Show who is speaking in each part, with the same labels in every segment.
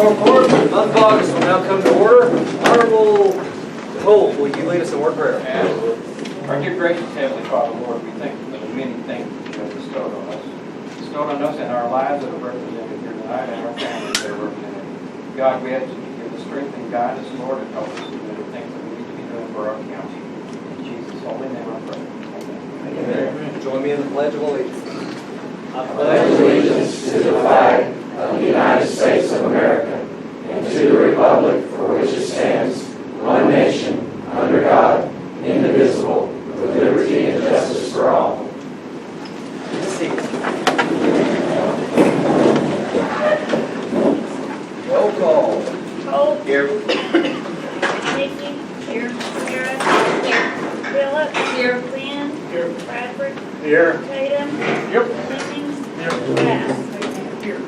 Speaker 1: Call court. The month of August will now come to order. Honorable Holt, will you lead us in word prayer?
Speaker 2: Our dear gracious Heavenly Father, Lord, we thank you for the many things that you have bestowed on us. Bestowed on us in our lives that are represented here tonight and our families that are represented. God, we ask you to give us strength and guide us, Lord, and help us to do the things that we need to be doing for our county. In Jesus' holy name I pray. Amen.
Speaker 1: Amen. Join me in the Pledge of Allegiance.
Speaker 3: I pledge allegiance to the flag of the United States of America and to the republic for which it stands, one nation, under God, indivisible, with liberty and justice for all.
Speaker 1: Roll call.
Speaker 4: Holt.
Speaker 1: Here.
Speaker 4: Nikki. Here. Sarah. Here. Phillips. Here. Quinn.
Speaker 1: Here.
Speaker 4: Bradford.
Speaker 1: Here.
Speaker 4: Tatum.
Speaker 1: Yep.
Speaker 4: Hemmings.
Speaker 1: Here.
Speaker 4: Bass. Here.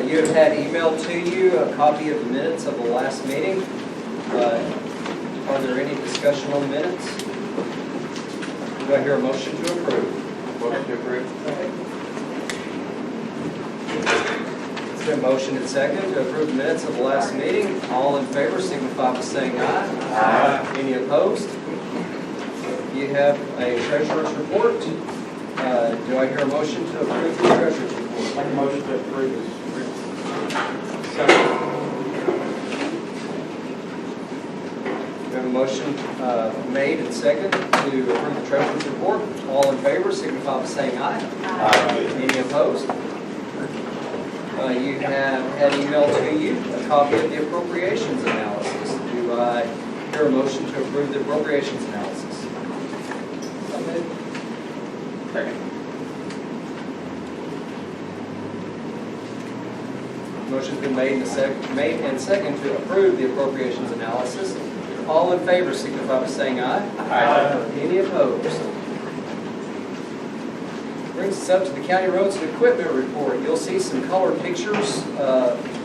Speaker 1: You have had emailed to you a copy of the minutes of the last meeting. Are there any discussion on the minutes? Do I hear a motion to approve?
Speaker 2: Motion to approve.
Speaker 1: It's been motioned and seconded to approve the minutes of the last meeting. All in favor signify by saying aye.
Speaker 3: Aye.
Speaker 1: Any opposed? You have a treasurer's report. Do I hear a motion to approve the treasurer's report?
Speaker 2: Make a motion to approve this.
Speaker 1: We have a motion made and seconded to approve the treasurer's report. All in favor signify by saying aye.
Speaker 3: Aye.
Speaker 1: Any opposed? You have had emailed to you a copy of the appropriations analysis. Do I hear a motion to approve the appropriations analysis?
Speaker 2: Second.
Speaker 1: Motion's been made and seconded to approve the appropriations analysis. All in favor signify by saying aye.
Speaker 2: Aye.
Speaker 1: Any opposed? Brings us up to the county roads and equipment report. You'll see some color pictures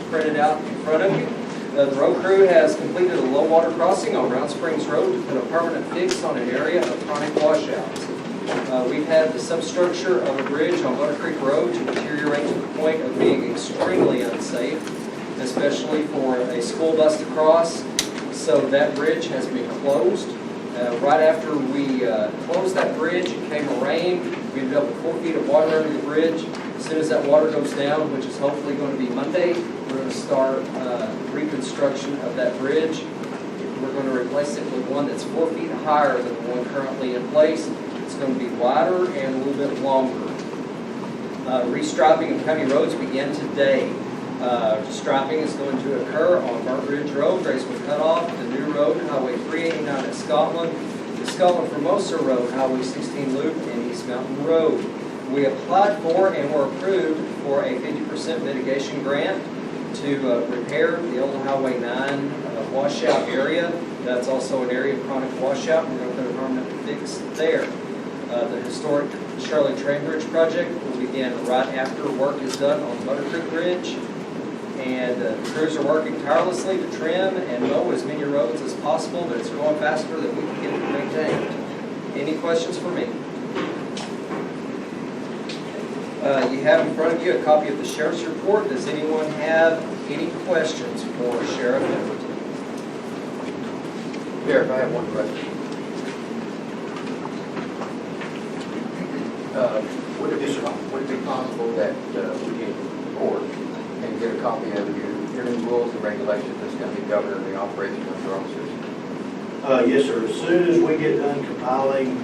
Speaker 1: printed out in front of you. The road crew has completed a low water crossing on Round Springs Road to put a permanent fix on an area of chronic washouts. We've had the substructure of a bridge on Butter Creek Road to deteriorate to the point of being extremely unsafe, especially for a school bus to cross. So that bridge has been closed. Right after we closed that bridge, it came a rain. We ended up with 4 feet of water under the bridge. As soon as that water goes down, which is hopefully going to be Monday, we're going to start reconstruction of that bridge. We're going to replace it with one that's 4 feet higher than the one currently in place. It's going to be wider and a little bit longer. Restriping of county roads began today. Striping is going to occur on Burnt Ridge Road, Graceville Cutoff, the new road, Highway 389 at Scotland, the Scotland Formosa Road, Highway 16 Loop, and East Mountain Road. We applied for and were approved for a 50% mitigation grant to repair the old Highway 9 washout area. That's also an area of chronic washout. We're going to put a permanent fix there. The historic Shirley Train Bridge project will begin right after work is done on Butter Creek Bridge. And the crews are working tirelessly to trim and mow as many roads as possible, but it's going faster than we can get it maintained. Any questions for me? You have in front of you a copy of the sheriff's report. Does anyone have any questions for Sheriff Edwards?
Speaker 5: Sheriff, I have one question. Would it be possible that we can court and get a copy of your new rules and regulations that's going to be governing the operation of your officers?
Speaker 6: Yes, sir. As soon as we get done compiling,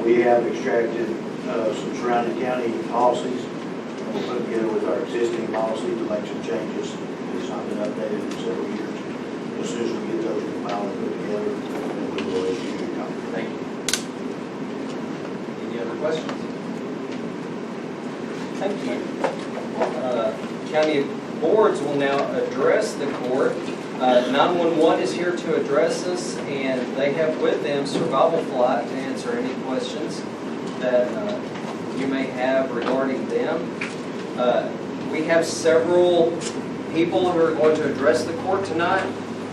Speaker 6: we have extracted some surrounding county policies. We'll put together with our existing policy to make some changes. It's not been updated in several years. As soon as we get those compiled and put together, then we will issue a copy.
Speaker 5: Thank you.
Speaker 1: Any other questions? Thank you. County boards will now address the court. 911 is here to address us, and they have with them Survival Flight to answer any questions that you may have regarding them. We have several people who are going to address the court tonight.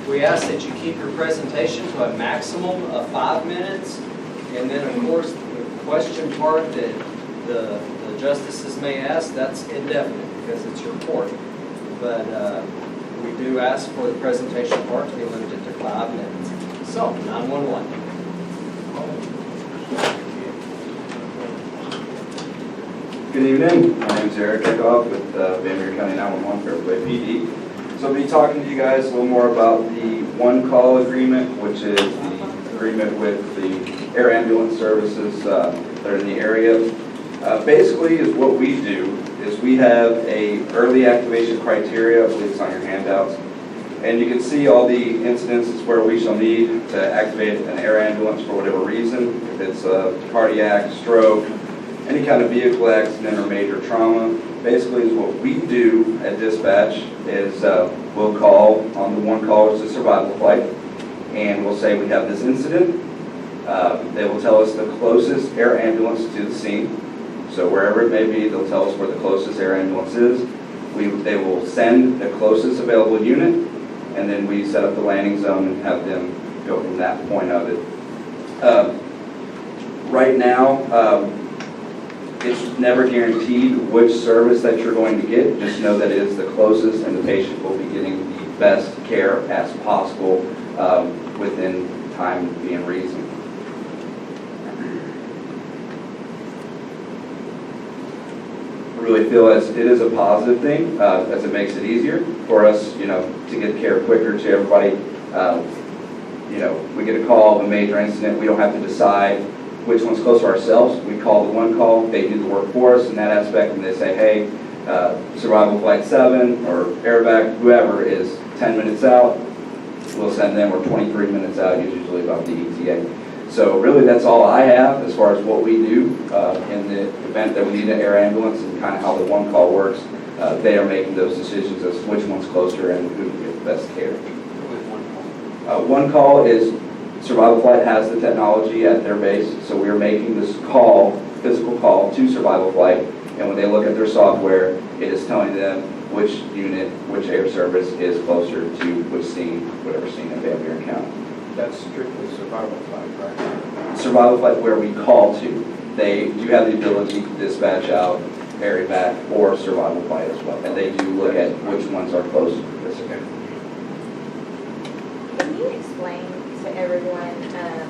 Speaker 1: We ask that you keep your presentation to a maximum of 5 minutes, and then of course the question part that the the justices may ask, that's indefinite because it's your court. But we do ask for the presentation part to be limited to 5 minutes. So, 911.
Speaker 7: Good evening. My name is Eric Eckhoff with Van Buren County 911 Fairway PD. So I'll be talking to you guys a little more about the one call agreement, which is the agreement with the air ambulance services that are in the area. Basically, is what we do is we have a early activation criteria. I believe it's on your handouts. And you can see all the incidences where we shall need to activate an air ambulance for whatever reason. If it's a cardiac, stroke, any kind of vehicle accident or major trauma. Basically is what we do at dispatch is we'll call on the one call, which is a survival flight, and we'll say we have this incident. They will tell us the closest air ambulance to the scene. So wherever it may be, they'll tell us where the closest air ambulance is. They will send the closest available unit, and then we set up the landing zone and have them go from that point of it. Right now, it's never guaranteed which service that you're going to get. Just know that it is the closest and the patient will be getting the best care as possible within time being reasonable. I really feel as it is a positive thing as it makes it easier for us, to get care quicker to everybody. We get a call of a major incident. We don't have to decide which one's closer ourselves. We call the one call, they do the work for us in that aspect, and they say, hey, survival flight 7 or airback, whoever is 10 minutes out, we'll send them. We're 23 minutes out, usually about the ETA. So really that's all I have as far as what we do in the event that we need an air ambulance and kind of how the one call works. They are making those decisions as to which one's closer and who can get the best care. One call is Survival Flight has the technology at their base, so we are making this call, physical call to Survival Flight, and when they look at their software, it is telling them which unit, which air service is closer to which scene, whatever scene in Van Buren County.
Speaker 5: That's strictly survival flight, right?
Speaker 7: Survival Flight where we call to, they do have the ability to dispatch out air evac or Survival Flight as well, and they do look at which ones are closer to this.
Speaker 5: Okay.
Speaker 8: Can you explain to everyone, I'm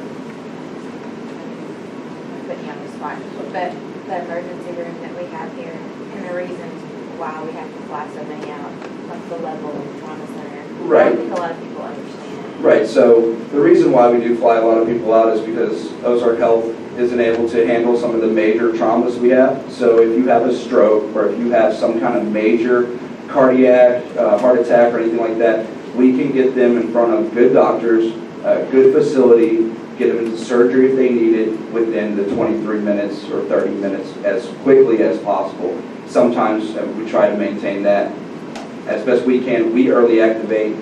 Speaker 8: putting you on the spot, but the emergency room that we have here and the reasons why we have to fly so many out, like the level of trauma center?
Speaker 7: Right.
Speaker 8: I don't think a lot of people understand.
Speaker 7: Right, so the reason why we do fly a lot of people out is because Ozark Health isn't able to handle some of the major traumas we have. So if you have a stroke or if you have some kind of major cardiac, heart attack or anything like that, we can get them in front of good doctors, good facility, get them into surgery if they need it within the 23 minutes or 30 minutes as quickly as possible. Sometimes we try to maintain that as best we can. We early activate.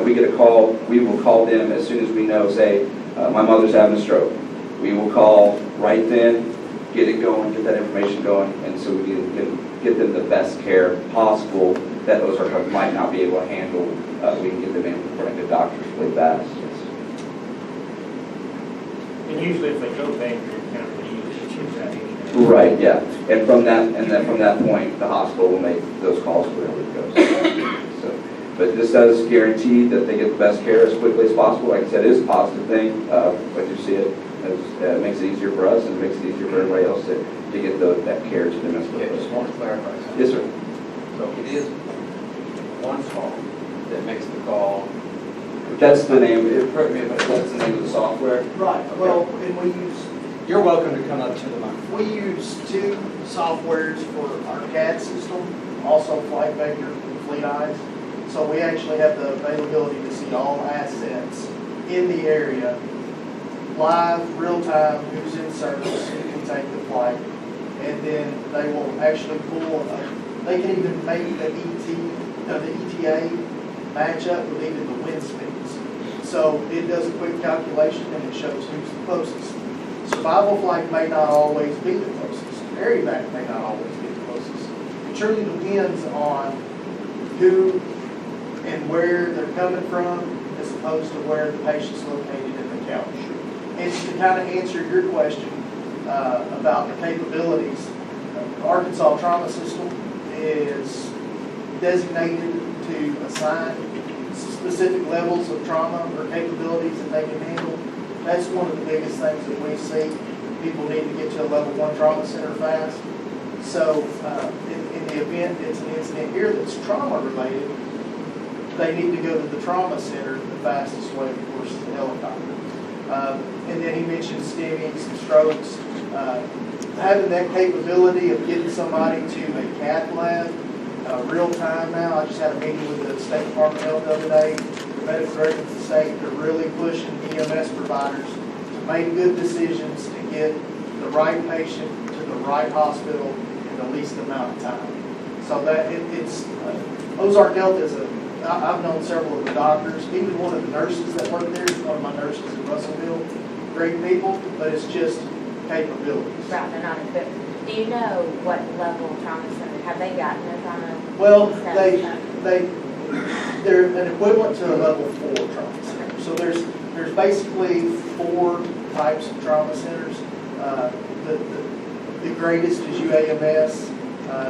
Speaker 7: We get a call, we will call them as soon as we know, say, my mother's having a stroke. We will call right then, get it going, get that information going, and so we can get them the best care possible that Ozark Health might not be able to handle. We can get them in front of good doctors really fast.
Speaker 9: And usually if they go Van Buren County, you usually choose that anyway.
Speaker 7: Right, yeah. And from that point, the hospital will make those calls wherever it goes. But this does guarantee that they get the best care as quickly as possible. Like I said, it is a positive thing. Like you see it makes it easier for us and it makes it easier for everybody else to get that care to them as
Speaker 5: Yeah,
Speaker 7: quickly.
Speaker 5: just want to clarify something.
Speaker 7: Yes, sir.
Speaker 5: So it is one call that makes the call.
Speaker 7: That's the name. Correct me if that's the name of the software.
Speaker 6: Right, well, and we use,
Speaker 1: You're welcome to come up to the mic.
Speaker 6: we use 2 softwares for our CAD system, also Flight Vector and Fleet Eyes. So we actually have the availability to see all assets in the area, live, real time, who's in service, who can take the flight. And then they will actually pull, they can even make the ETA match up with even the wind speeds. So it does a quick calculation and it shows who's the closest. Survival flight may not always be the closest. Air evac may not always be the closest. It truly depends on who and where they're coming from as opposed to where the patient's located in the county. And to kind of answer your question about the capabilities,
Speaker 10: Arkansas trauma system is designated to assign specific levels of trauma or capabilities that they can handle. That's one of the biggest things that we see. People need to get to a level 1 trauma center fast. So in the event it's an incident here that's trauma related, they need to go to the trauma center. The fastest way, of course, is the helicopter. And then he mentioned STEMIs and strokes. Having that capability of getting somebody to a cath lab real time now. I just had a meeting with the State Department of Health the other day. The medical director of the state, they're really pushing EMS providers to make good decisions to get the right patient to the right hospital in the least amount of time. So that it's Ozark Health is I've known several of the doctors, even one of the nurses that work there is one of my nurses in Russellville. Great people, but it's just capabilities.
Speaker 8: Right, they're not equipped. Do you know what level trauma center, have they gotten a trauma?
Speaker 10: Well, they're an equivalent to a level 4 trauma center. So there's basically 4 types of trauma centers. The greatest is UAMS.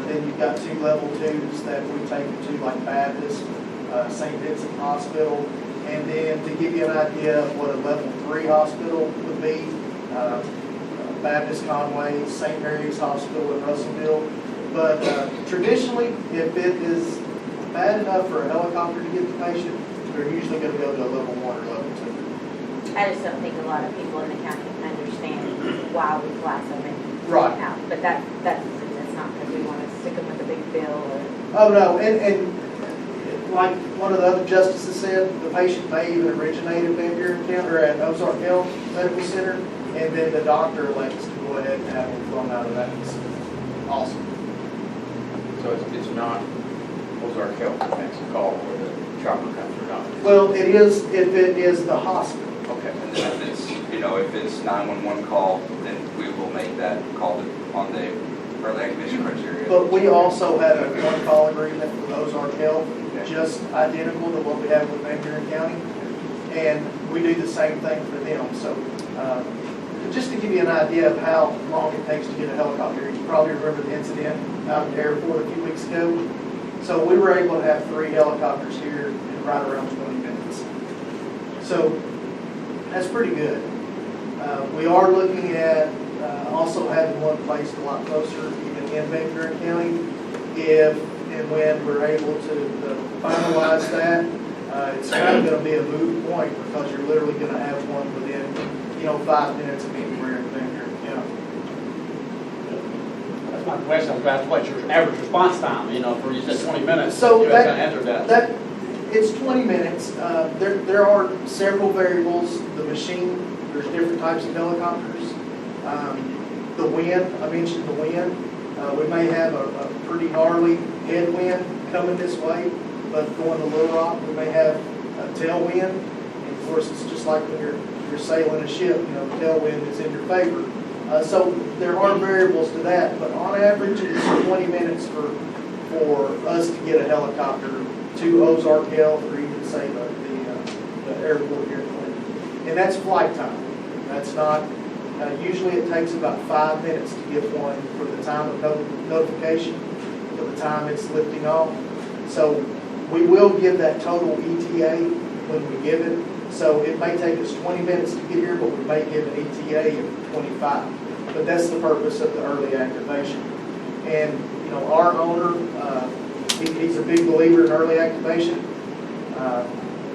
Speaker 10: Then you've got 2 level 2s that we take them to, like Baptist, St. Vincent Hospital. And then to give you an idea of what a level 3 hospital would be, Baptist Conway, St. Mary's Hospital in Russellville. But traditionally, if it is bad enough for a helicopter to get the patient, they're usually going to go to a level 1 or level 2.
Speaker 8: I just don't think a lot of people in the county understand why we fly so many
Speaker 10: Right.
Speaker 8: out. But that's not because we want to stick them with a big bill or.
Speaker 10: Oh, no, and like one of the other justices said, the patient may even originate at Van Buren County or at Ozark Health Medical Center, and then the doctor elects to go ahead and have them flown out of that facility. Awesome.
Speaker 5: So it's not Ozark Health that makes a call where the chopper comes or not?
Speaker 10: Well, it is if it is the hospital.
Speaker 5: Okay.
Speaker 7: And then if it's 911 call, then we will make that call on the early activation criteria.
Speaker 10: But we also have a one-call agreement with Ozark Health, just identical to what we have with Van Buren County, and we do the same thing for them. So just to give you an idea of how long it takes to get a helicopter, you probably remember the incident out at the airport a few weeks ago. So we were able to have 3 helicopters here in right around 20 minutes. So that's pretty good. We are looking at also having one placed a lot closer, even in Van Buren County, if and when we're able to finalize that. It's kind of going to be a moot point because you're literally going to have one within 5 minutes of anywhere in Van Buren County.
Speaker 11: That's my question. I was about to what's your average response time, for you said 20 minutes.
Speaker 10: So
Speaker 11: you
Speaker 10: that
Speaker 11: answered that.
Speaker 10: It's 20 minutes. There are several variables. The machine, there's different types of helicopters. The wind, I mentioned the wind. We may have a pretty gnarly headwind coming this way, but going to Little Rock, we may have a tailwind. And of course, it's just like when you're sailing a ship, the tailwind is in your favor. So there are variables to that, but on average, it's 20 minutes for us to get a helicopter to Ozark Health or even say the airport here in Clinton. And that's flight time. That's not, usually it takes about 5 minutes to get one from the time of notification to the time it's lifting off. So we will give that total ETA when we give it. So it may take us 20 minutes to get here, but we may give an ETA of 25. But that's the purpose of the early activation. And, our owner, he's a big believer in early activation.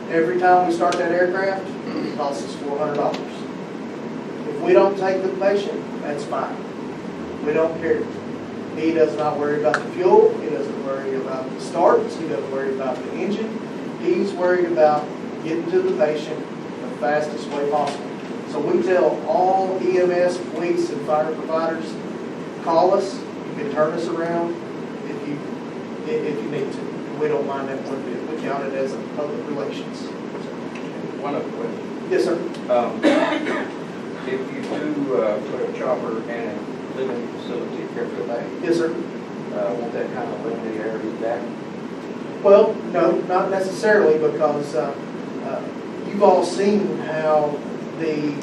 Speaker 10: Every time we start that aircraft, it costs us $400. If we don't take the patient, that's fine. We don't care. He does not worry about the fuel. He doesn't worry about the starts. He doesn't worry about the engine. He's worried about getting to the patient the fastest way possible. So we tell all EMS, police, and fire providers, call us. You can turn us around if you need to. We don't mind that one bit. We count it as a public relations.
Speaker 5: One other question.
Speaker 10: Yes, sir.
Speaker 5: If you do put a chopper in a living facility here today,
Speaker 10: Yes, sir.
Speaker 5: won't that kind of limit the area back?
Speaker 10: Well, no, not necessarily, because you've all seen how the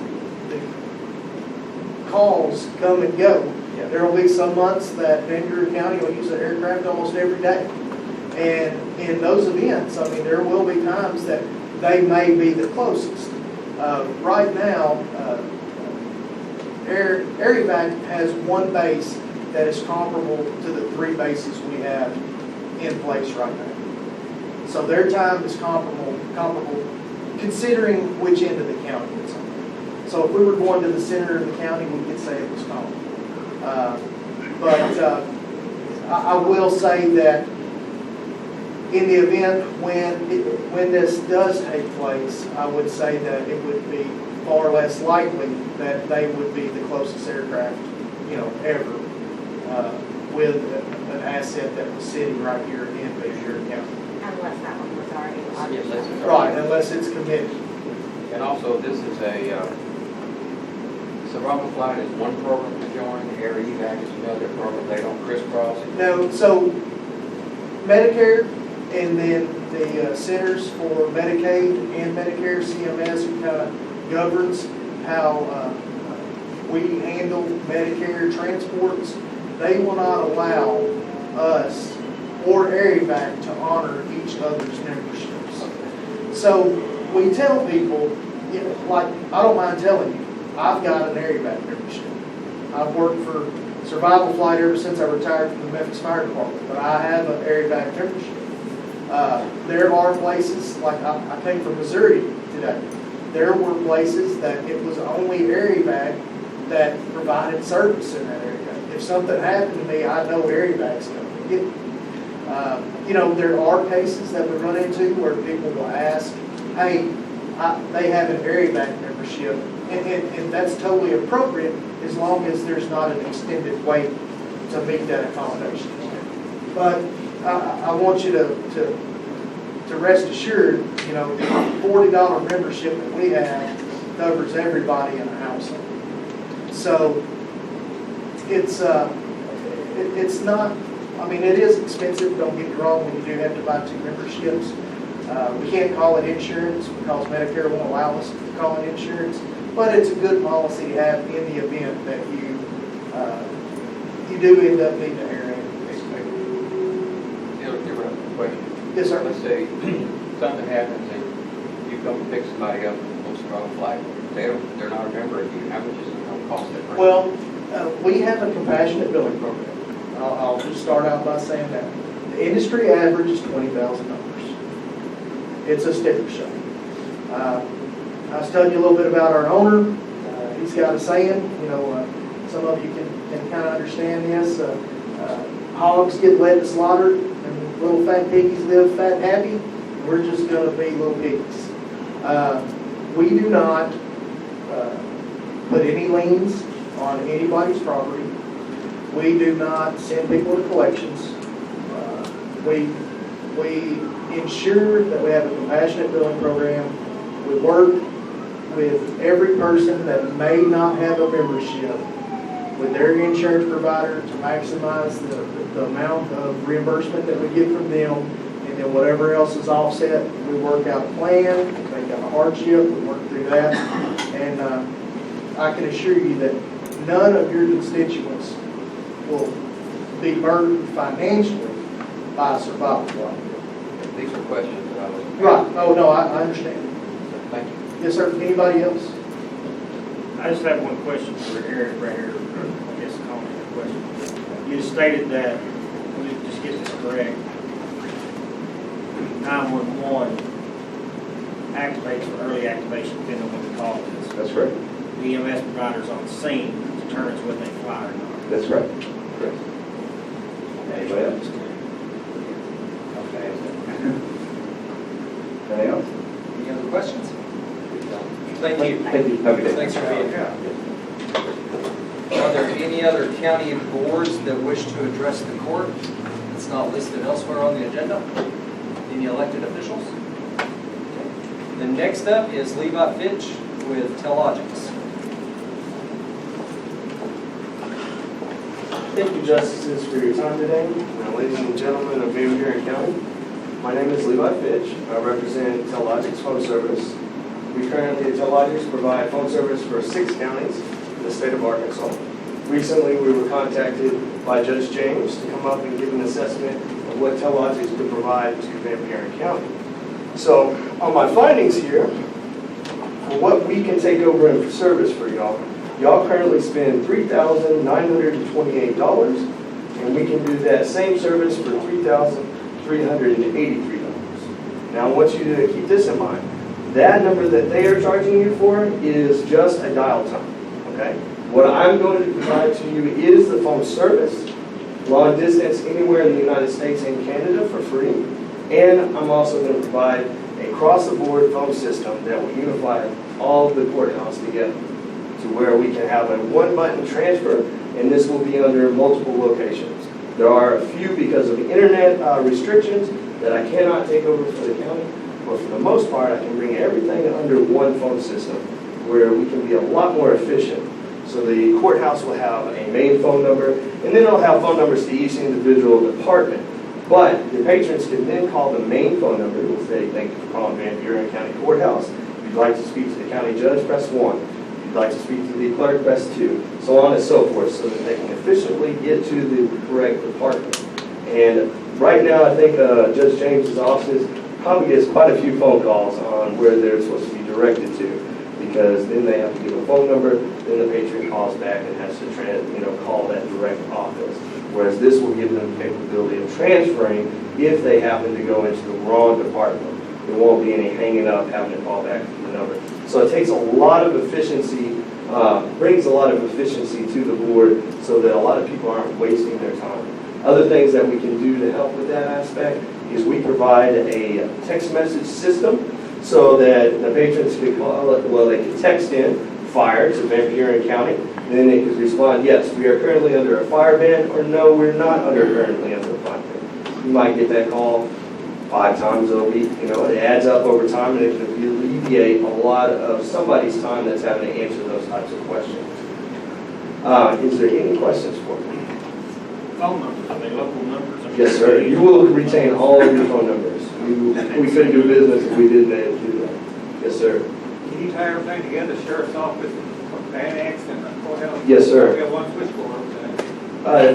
Speaker 10: calls come and go. Yeah, there will be some months that Van Buren County will use the aircraft almost every day. And in those events, I mean, there will be times that they may be the closest. Right now, Air Evac has one base that is comparable to the 3 bases we have in place right now. So their time is comparable considering which end of the county it's on. So if we were going to the center of the county, we could say it was comparable. But I will say that in the event when this does take place, I would say that it would be far less likely that they would be the closest aircraft, ever, with an asset that was sitting right here in Van Buren County.
Speaker 8: Unless that one was already
Speaker 5: Yeah, unless it's
Speaker 8: lodged.
Speaker 10: Right, unless it's committed.
Speaker 5: And also, this is survival flight is one program to join, Air Evac is another program, they don't crisscross.
Speaker 10: No, so Medicare and then the Centers for Medicaid and Medicare, CMS, who kind of governs how we handle Medicare transports. They will not allow us or Air Evac to honor each other's memberships. So we tell people, like, I don't mind telling you, I've got an Air Evac membership. I've worked for Survival Flight ever since I retired from the Memphis Fire Department, but I have an Air Evac membership. There are places, like I came from Missouri today, there were places that it was only Air Evac that provided service in that area. If something happened to me, I know Air Evac's coming to get me. There are cases that we run into where people will ask, hey, they have an Air Evac membership, and that's totally appropriate as long as there's not an extended wait to meet that accommodation. But I want you to rest assured, the $40 membership that we have covers everybody in the household. So it's not, it is expensive, don't get me wrong, when you do have to buy 2 memberships. We can't call it insurance because Medicare won't allow us to call it insurance, but it's a good policy to have in the event that you do end up needing an air ambulance.
Speaker 5: You're right, question.
Speaker 10: Yes, sir.
Speaker 5: Let's say something happens and you come to pick somebody up on Survival Flight, they're not a member of you, how much is it going to cost that person?
Speaker 10: Well, we have a compassionate billing program. I'll just start out by saying that. The industry average is $20,000. It's a sticker shock. I was telling you a little bit about our owner. He's got a saying, some of you can kind of understand this. Hogs get led to slaughter, and little fat piggies live fat and happy. We're just going to be little piggies. We do not put any liens on anybody's property. We do not send people to collections. We ensure that we have a compassionate billing program. We work with every person that may not have a membership with their insurance provider to maximize the amount of reimbursement that we get from them, and then whatever else is offset, we work out a plan, we make out a hardship, we work through that, and I can assure you that none of your constituents will be burdened financially by a survival flight.
Speaker 5: These are questions that I was.
Speaker 10: Right. Oh, no, I understand.
Speaker 5: Thank you.
Speaker 10: Yes, sir. Anybody else?
Speaker 9: I just have one question for Eric right here, I guess a comment or question. You stated that, let me just get this correct, 911 activates for early activation depending on what the call is.
Speaker 7: That's right.
Speaker 9: The EMS provider's on scene determines whether they fly or not.
Speaker 7: That's right. Correct. Anybody else?
Speaker 9: Okay.
Speaker 7: Anything else?
Speaker 1: Any other questions? Thank you.
Speaker 7: Thank you. Have a good day.
Speaker 1: Thanks for being here. Are there any other county boards that wish to address the court that's not listed elsewhere on the agenda? Any elected officials? Okay. Then next up is Levi Fitch with Telogix.
Speaker 12: Thank you, Justices, for your time today. Now, ladies and gentlemen of Van Buren County, my name is Levi Fitch. I represent Telogix Phone Service. We currently at Telogix provide phone service for 6 counties in the state of Arkansas. Recently, we were contacted by Judge James to come up and give an assessment of what Tellogics could provide to Van Buren County. So on my findings here, for what we can take over in service for y'all, y'all currently spend $3,928, and we can do that same service for $3,383. Now I want you to keep this in mind. That number that they are charging you for is just a dial tone, okay? What I'm going to provide to you is the phone service, long distance anywhere in the United States and Canada for free. And I'm also going to provide a cross-the-board phone system that will unify all of the courthouse together to where we can have a one-button transfer, and this will be under multiple locations. There are a few because of internet restrictions that I cannot take over for the county, but for the most part, I can bring everything under one phone system where we can be a lot more efficient. So the courthouse will have a main phone number, and then it'll have phone numbers to each individual department. But the patrons can then call the main phone number and say, thank you for calling Van Buren County Courthouse. If you'd like to speak to the county judge, press 1. If you'd like to speak to the clerk, press 2. So on and so forth, so that they can efficiently get to the correct department. And right now, I think Judge James's office probably gets quite a few phone calls on where they're supposed to be directed to, because then they have to give a phone number, then the patron calls back and has to call that direct office. Whereas this will give them the capability of transferring if they happen to go into the wrong department. There won't be any hanging up, having to call back to the number. So it takes a lot of efficiency, brings a lot of efficiency to the board so that a lot of people aren't wasting their time. Other things that we can do to help with that aspect is we provide a text message system so that the patrons can call it, well, they can text in fire to Van Buren County, and then they can respond, yes, we are currently under a fire ban, or no, we're not currently under a fire ban. You might get that call 5 times a week, it adds up over time, and it can alleviate a lot of somebody's time that's having to answer those types of questions. Is there any questions for me?
Speaker 9: Phone numbers, are they local numbers?
Speaker 12: Yes, sir. You will retain all of your phone numbers. We couldn't do business if we didn't do that. Yes, sir.
Speaker 2: Can you tie everything together, sheriff's office, annex, and courthouse?
Speaker 12: Yes, sir.
Speaker 2: We have one switchboard.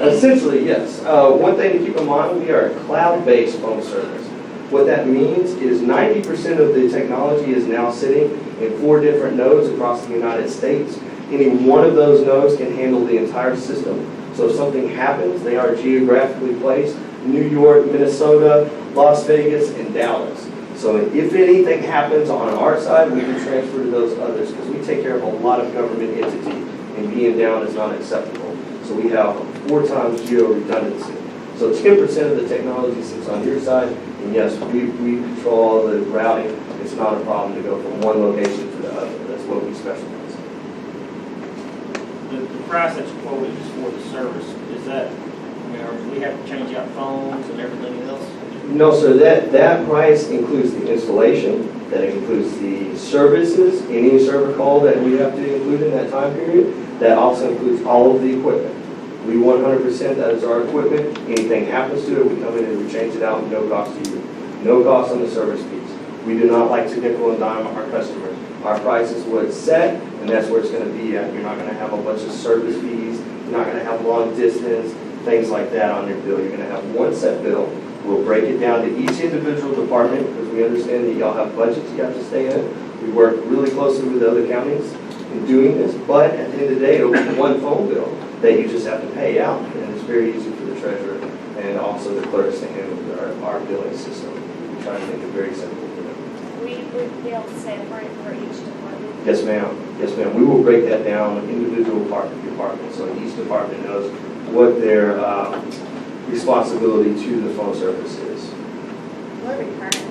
Speaker 12: Essentially, yes. One thing to keep in mind, we are a cloud-based phone service. What that means is 90% of the technology is now sitting in 4 different nodes across the United States. Any one of those nodes can handle the entire system. So if something happens, they are geographically placed: New York, Minnesota, Las Vegas, and Dallas. So if anything happens on our side, we can transfer to those others because we take care of a lot of government entities, and being down is not acceptable. So we have 4 times geo redundancy. So 10% of the technology sits on your side, and yes, we control all the routing. It's not a problem to go from one location to the other. That's what we specialize in.
Speaker 9: The price that you quoted is for the service, is that, do we have to change out phones and everything else?
Speaker 12: No, sir, that price includes the installation, that includes the services, any server call that we have to include in that time period. That also includes all of the equipment. We 100%, that is our equipment. Anything happens to it, we come in and we change it out, no cost to you. No cost on the service piece. We do not like to nickel and dime our customers. Our price is what it's set, and that's where it's going to be at. You're not going to have a bunch of service fees. You're not going to have long distance, things like that on your bill. You're going to have one set bill. We'll break it down to each individual department because we understand that y'all have budgets you have to stay in. We work really closely with other counties in doing this, but at the end of the day, it'll be one phone bill that you just have to pay out, and it's very easy for the treasurer and also the clerks to handle our billing system. We try to make it very simple for them.
Speaker 4: We would be able to separate for each department.
Speaker 12: Yes, ma'am. Yes, ma'am. We will break that down individual department, so each department knows what their responsibility to the phone service is.
Speaker 8: What are we currently?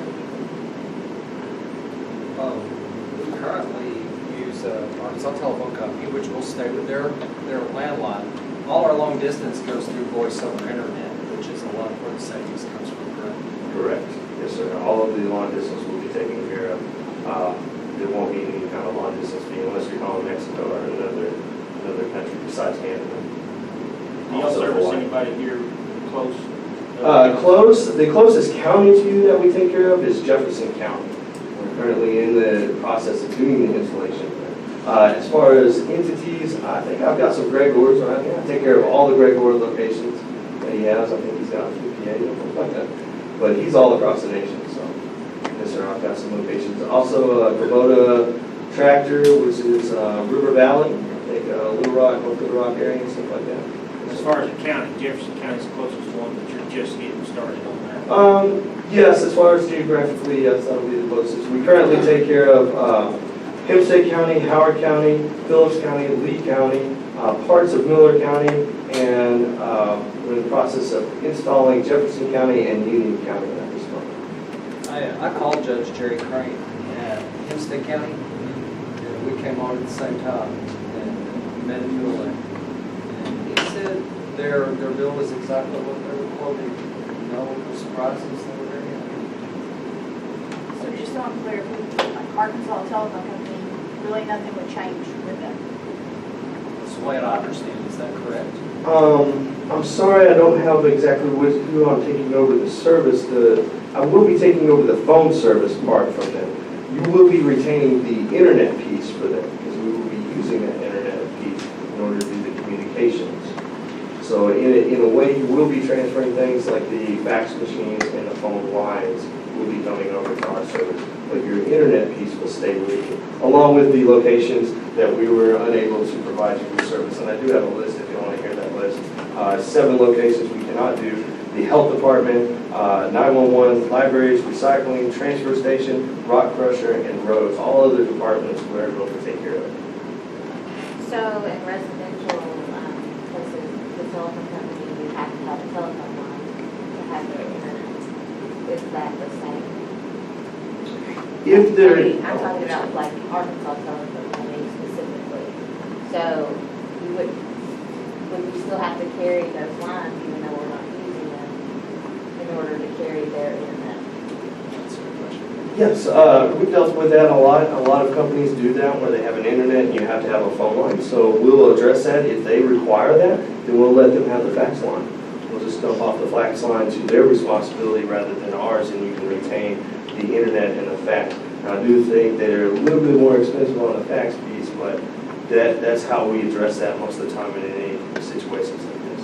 Speaker 1: We currently use Arkansas Telephone Company, which will stay with their landline. All our long distance goes through voice over internet, which is a lot of where the savings comes from, correct?
Speaker 12: Correct. Yes, sir. All of the long distance will be taken care of. There won't be any kind of long distance fee unless you're calling Mexico or another country besides Canada.
Speaker 9: Do y'all service anybody here close?
Speaker 12: The closest county to you that we take care of is Jefferson County. We're currently in the process of doing the installation there. As far as entities, I think I've got some Greg Orrs around here. I take care of all the Greg Orr locations that he has. I think he's got 58 or something like that. But he's all across the nation, so yes, sir, I've got some locations. Also, Kubota Tractor, which is River Valley, I think Little Rock, North Little Rock area, and stuff like that.
Speaker 9: As far as the county, Jefferson County's the closest one, but you're just getting started on that.
Speaker 12: Yes, as far as geographically, yes, that'll be the closest. We currently take care of Hempstead County, Howard County, Phillips County, Lee County, parts of Miller County, and we're in the process of installing Jefferson County and Union County at this moment.
Speaker 1: I called Judge Jerry Crane at Hempstead County. And we came on at the same time and met him Mule. And he said their bill is exactly what they were quoting. No surprises, they were very happy.
Speaker 4: So just so I'm clear, like Arkansas Telephone Company, really nothing would change with them.
Speaker 1: That's the way I understand it. Is that correct?
Speaker 12: I'm sorry, I don't have exactly who I'm taking over the service. I will be taking over the phone service part from them. You will be retaining the internet piece for them, because we will be using that internet piece in order to do the communications. So in a way, you will be transferring things like the fax machines and the phone lines will be coming over to our service, but your internet piece will stay with you, along with the locations that we were unable to provide you with service. And I do have a list if you want to hear that list. 7 locations we cannot do: the health department, 911, libraries, recycling, transfer station, rock crusher, and roads. All other departments we're able to take care of.
Speaker 8: So in residential places, the telephone company, you have to have a telephone line to have their internet. Is that the same?
Speaker 12: If there,
Speaker 8: I mean, I'm talking about like Arkansas Telephone Company specifically. So you would we still have to carry those lines even though we're not using them in order to carry their internet?
Speaker 1: That's a good question.
Speaker 12: yes, we've dealt with that a lot. A lot of companies do that where they have an internet and you have to have a phone line. So we'll address that. If they require that, then we'll let them have the fax line. We'll just dump off the fax line to their responsibility rather than ours, and you can retain the internet and the fax. Now, I do think they're a little bit more expensive on the fax piece, but that's how we address that most of the time in any situations like this.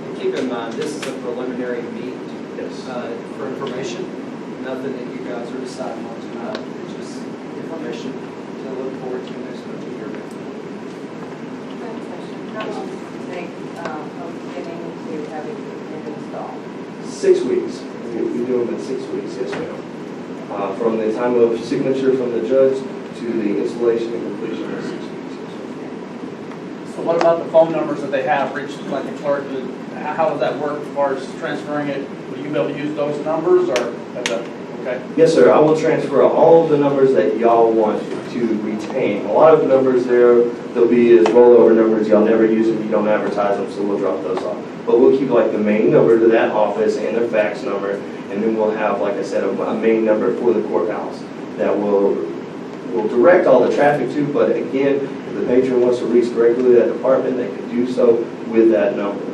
Speaker 1: And keep in mind, this is a preliminary meet
Speaker 12: Yes.
Speaker 1: for information. Nothing that you guys are deciding on tonight. It's just information to look forward to next month to hear about.
Speaker 8: How long does it take from beginning to having it installed?
Speaker 12: 6 weeks. We do them in 6 weeks, yes, ma'am. From the time of signature from the judge to the installation and completion of 6 weeks.
Speaker 11: So what about the phone numbers that they have reached, like the clerk, how does that work as far as transferring it? Will you be able to use those numbers, or, okay?
Speaker 12: Yes, sir. I will transfer all of the numbers that y'all want to retain. A lot of numbers there'll be as rollover numbers. Y'all never use them. You don't advertise them, so we'll drop those off. But we'll keep like the main number to that office and their fax number, and then we'll have, like I said, a main number for the courthouse that will direct all the traffic to. But again, if the patron wants to reach directly to that department, they can do so with that number.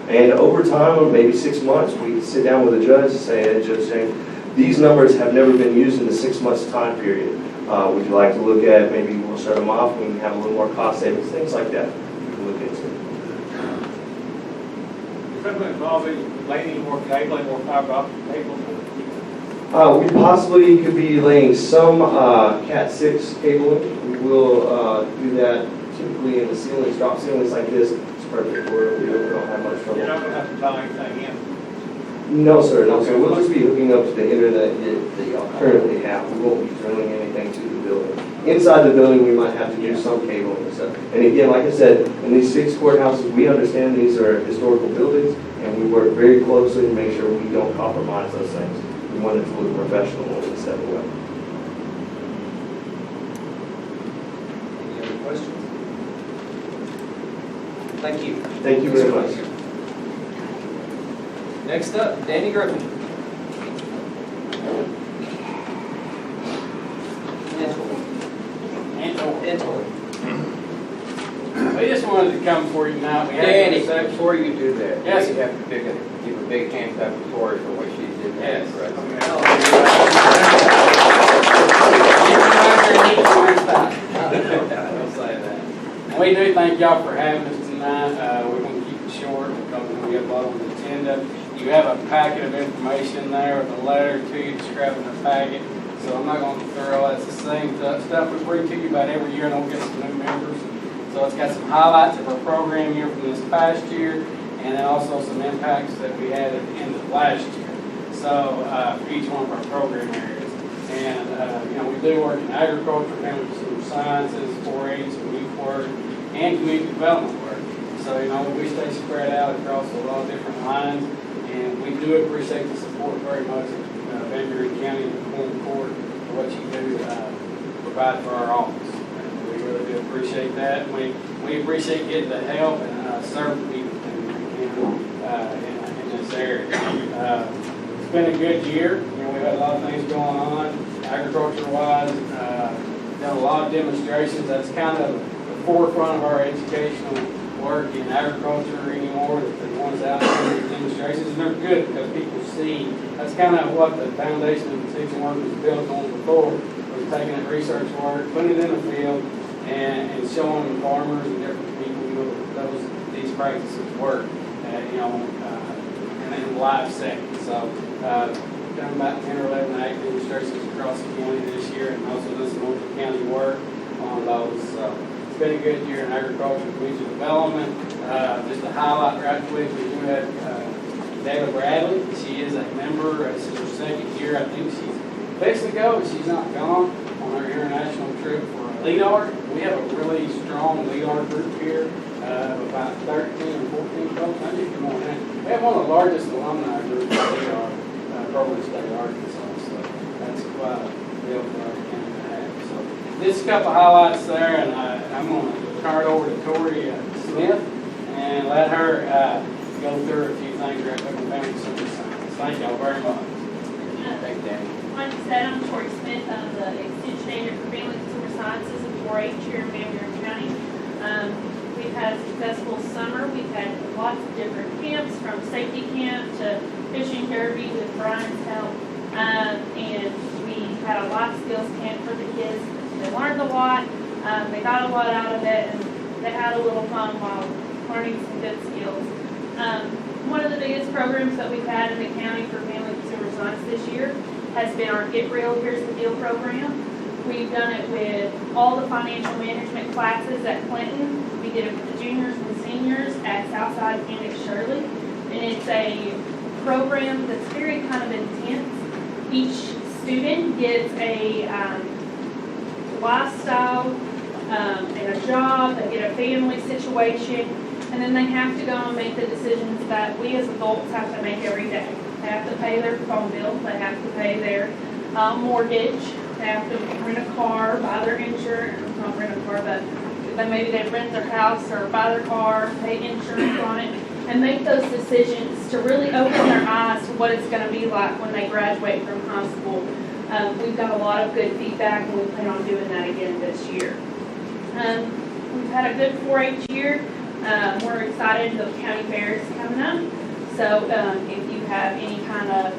Speaker 12: And over time, maybe 6 months, we can sit down with the judge and say, hey, Judge James, these numbers have never been used in the 6 months time period. Would you like to look at, maybe we'll shut them off, we can have a little more cost savings, things like that we can look into.
Speaker 2: Is that going to involve laying any more cable, any more fiber optic cable?
Speaker 12: We possibly could be laying some Cat 6 cabling. We will do that typically in the ceilings, drop ceilings like this. It's perfect for it. We don't have much trouble.
Speaker 2: You're not going to have to tie anything in?
Speaker 12: No, sir, no, sir. We'll just be hooking up to the internet that y'all currently have. We won't be drilling anything to the building. Inside the building, we might have to do some cabling and stuff. And again, like I said, in these 6 courthouses, we understand these are historical buildings, and we work very closely to make sure we don't compromise those things. We want it to look professional when we step away.
Speaker 1: Any other questions? Thank you.
Speaker 12: Thank you very much.
Speaker 1: Next up, Danny Griffin. Italy.
Speaker 2: We just wanted to come for you tonight. We had
Speaker 5: Danny,
Speaker 2: to say-
Speaker 5: before you do that,
Speaker 2: Yes.
Speaker 5: you have to give a big hand clap to Tori for what she did.
Speaker 2: Yes.
Speaker 5: for us.
Speaker 2: Get you out there and eat some ice pie.
Speaker 13: I'll say that. And we do thank y'all for having us tonight. We're going to keep it short because we have a lot on the agenda. You have a packet of information there with a letter to you describing the packet. So I'm not going to throw that's the same stuff we bring to you about every year, and we'll get some new members. So it's got some highlights of our program here from this past year, and then also some impacts that we had at the end of last year. So for each one of our program areas. And we do work in agriculture, family consumer sciences, 4-H, and youth work, and community development work. So we stay spread out across a lot of different lines, and we do appreciate the support very much of Van Buren County and the Corn Court for what you do provide for our office. And we really do appreciate that. We appreciate getting the help and serve people in this area. It's been a good year. We've had a lot of things going on, agriculture-wise. Done a lot of demonstrations. That's kind of the forefront of our educational work in agriculture anymore. The ones out there, the demonstrations, and they're good because people see. That's kind of what the foundation of the teaching work was built on before. Was taking that research work, putting it in the field, and showing farmers and different people, these practices work. In a live setting. So, done about 10 or 11 ag demonstrations across the county this year, and also done some local county work on those. So, it's been a good year in agriculture and community development. Just to highlight right quick, we do have David Bradley. She is a member. This is her second year. I think she's fixing to go, but she's not gone on our international trip for lead art. We have a really strong lead art group here. About 13 or 14 folks. I need to come on in. We have one of the largest alumni groups in our program state of Arkansas, so that's quite a deal for our county to have. So just a couple of highlights there, and I'm going to turn it over to Tori Smith and let her go through a few things right quick on family consumer science. Thank y'all very much.
Speaker 5: Thanks, Danny.
Speaker 14: Like you said, I'm Tori Smith. I'm the Extension Agent for Family Consumer Sciences and 4-H here in Van Buren County. We've had a successful summer. We've had lots of different camps, from safety camp to fishing derby with Brian's help. And we had a life skills camp for the kids. They learned a lot. They got a lot out of it, and they had a little fun while learning some good skills. One of the biggest programs that we've had in the county for family consumer science this year has been our Get Real, Here's the Deal program. We've done it with all the financial management classes at Clinton. We did it with the juniors and seniors at Southside and at Shirley. And it's a program that's very kind of intense. Each student gets a lifestyle and a job, they get a family situation, and then they have to go and make the decisions that we as adults have to make every day. They have to pay their phone bill, they have to pay their mortgage, they have to rent a car, buy their insurance, not rent a car, but maybe they rent their house or buy their car, pay insurance on it, and make those decisions to really open their eyes to what it's going to be like when they graduate from high school. We've got a lot of good feedback, and we plan on doing that again this year. We've had a good 4-H year. We're excited the county fair is coming up. So if you have any kind of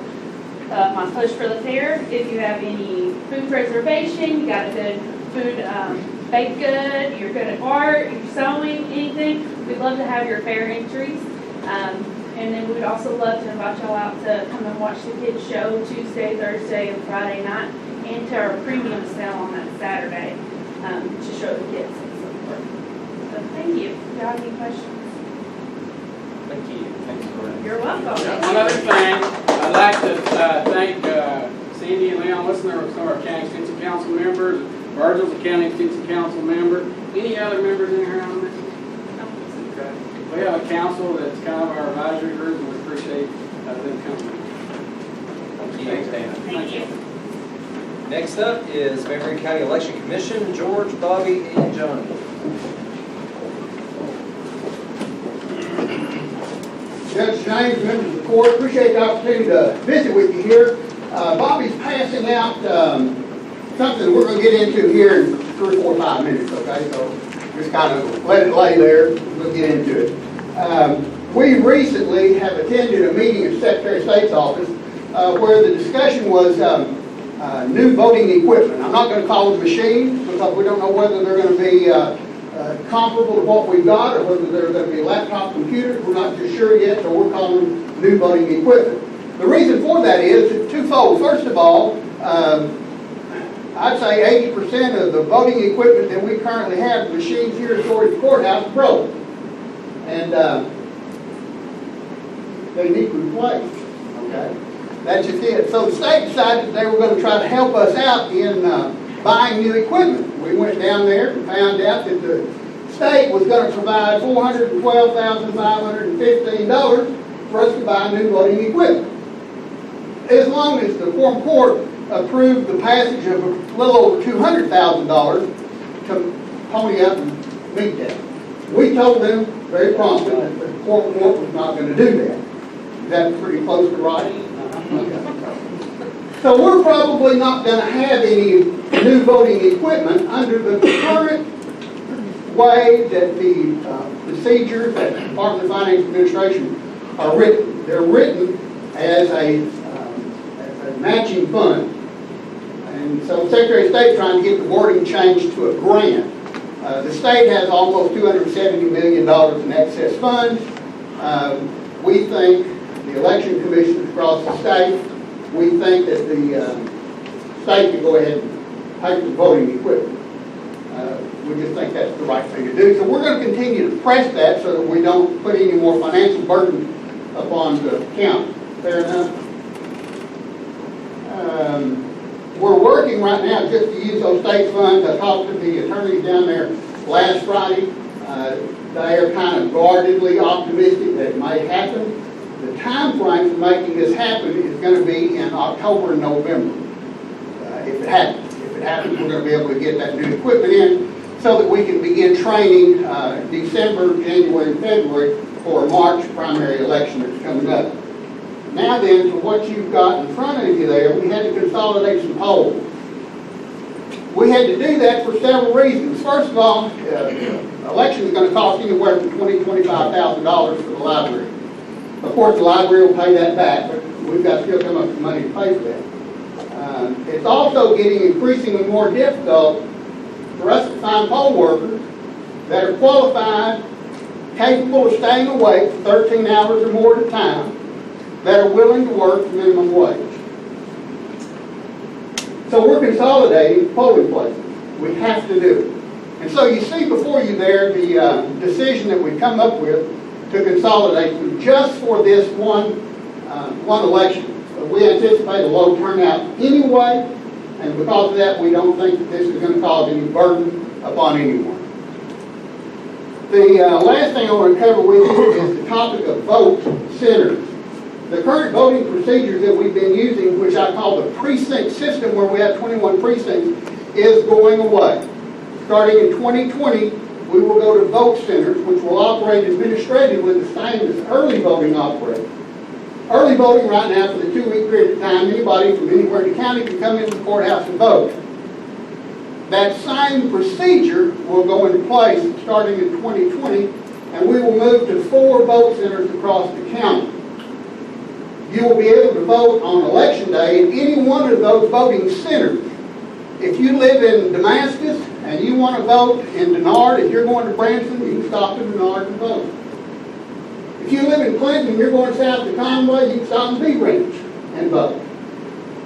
Speaker 14: my push for the fair, if you have any food preservation, you got a good food baked good, you're good at art, you're sewing, anything, we'd love to have your fair entries. And then we'd also love to invite y'all out to come and watch the kids show Tuesday, Thursday, and Friday night, and to our premium sale on that Saturday to show the kids and so forth. So thank you. Do you have any questions?
Speaker 13: Thank you. Thanks for that.
Speaker 14: You're welcome.
Speaker 13: One other thing, I'd like to thank Cindy and Leon Listener, some of our county extension council members. Virgil's a county extension council member. Any other members in here on this? Okay. We have a council that's kind of our advisory group, and we appreciate them coming.
Speaker 5: Thanks, Dana.
Speaker 14: Thank you.
Speaker 1: Next up is Van Buren County Election Commission, George, Bobby, and Johnny.
Speaker 15: Judge James, members of the court, appreciate the opportunity to visit with you here. Bobby's passing out something we're going to get into here in 3, 4, 5 minutes, okay? So just kind of let it lay there. We'll get into it. We recently have attended a meeting at the Secretary of State's office where the discussion was new voting equipment. I'm not going to call them machines because we don't know whether they're going to be comparable to what we've got or whether they're going to be laptop computers. We're not too sure yet, so we're calling them new voting equipment. The reason for that is twofold. First of all, I'd say 80% of the voting equipment that we currently have, the machines here at the courthouse, are broke. And they need to be replaced. Okay? That's just it. So the state decided that they were going to try to help us out in buying new equipment. We went down there and found out that the state was going to provide $412,515 for us to buy new voting equipment. As long as the Foreign Court approved the passage of a little over $200,000 to pony up and meet that. We told them very promptly that the Foreign Court was not going to do that. Is that pretty close to right? Okay. So we're probably not going to have any new voting equipment under the current way that the procedures that the Department of Finance Administration are written. They're written as a matching fund. And so the Secretary of State is trying to get the wording changed to a grant. The state has almost $270 million in excess funds. We think, the election commissioners across the state, we think that the state can go ahead and pay for voting equipment. We just think that's the right thing to do. So we're going to continue to press that so that we don't put any more financial burden upon the county. Fair enough? We're working right now just to use those state funds. I talked to the attorneys down there last Friday. They are kind of guardedly optimistic that it may happen. The time frame for making this happen is going to be in October and November, if it happens. If it happens, we're going to be able to get that new equipment in so that we can begin training December, January, and February for a March primary election that's coming up. Now then, to what you've got in front of you there, we had to consolidate some polls. We had to do that for several reasons. First of all, election is going to cost anywhere from $20,000 to $25,000 for the library. Of course, the library will pay that back, but we've got to still come up with money to pay for that. It's also getting increasingly more difficult for us to find poll workers that are qualified, capable of staying awake for 13 hours or more at a time, that are willing to work for minimum wage. So we're consolidating polling places. We have to do it. And so you see before you there the decision that we've come up with to consolidate them just for this one election. We anticipate a low turnout anyway, and because of that, we don't think that this is going to cause any burden upon anyone. The last thing I want to cover with you is the topic of vote centers. The current voting procedures that we've been using, which I call the precinct system, where we have 21 precincts, is going away. Starting in 2020, we will go to vote centers, which will operate administratively the same as early voting operates. Early voting right now, for the 2-week period of time, anybody from anywhere in the county can come into the courthouse and vote. That same procedure will go into place starting in 2020, and we will move to 4 vote centers across the county. You will be able to vote on election day in any one of those voting centers. If you live in Damascus and you want to vote in Denard, if you're going to Branson, you can stop in Denard and vote. If you live in Clinton and you're going south to Conway, you can stop in Buren and vote.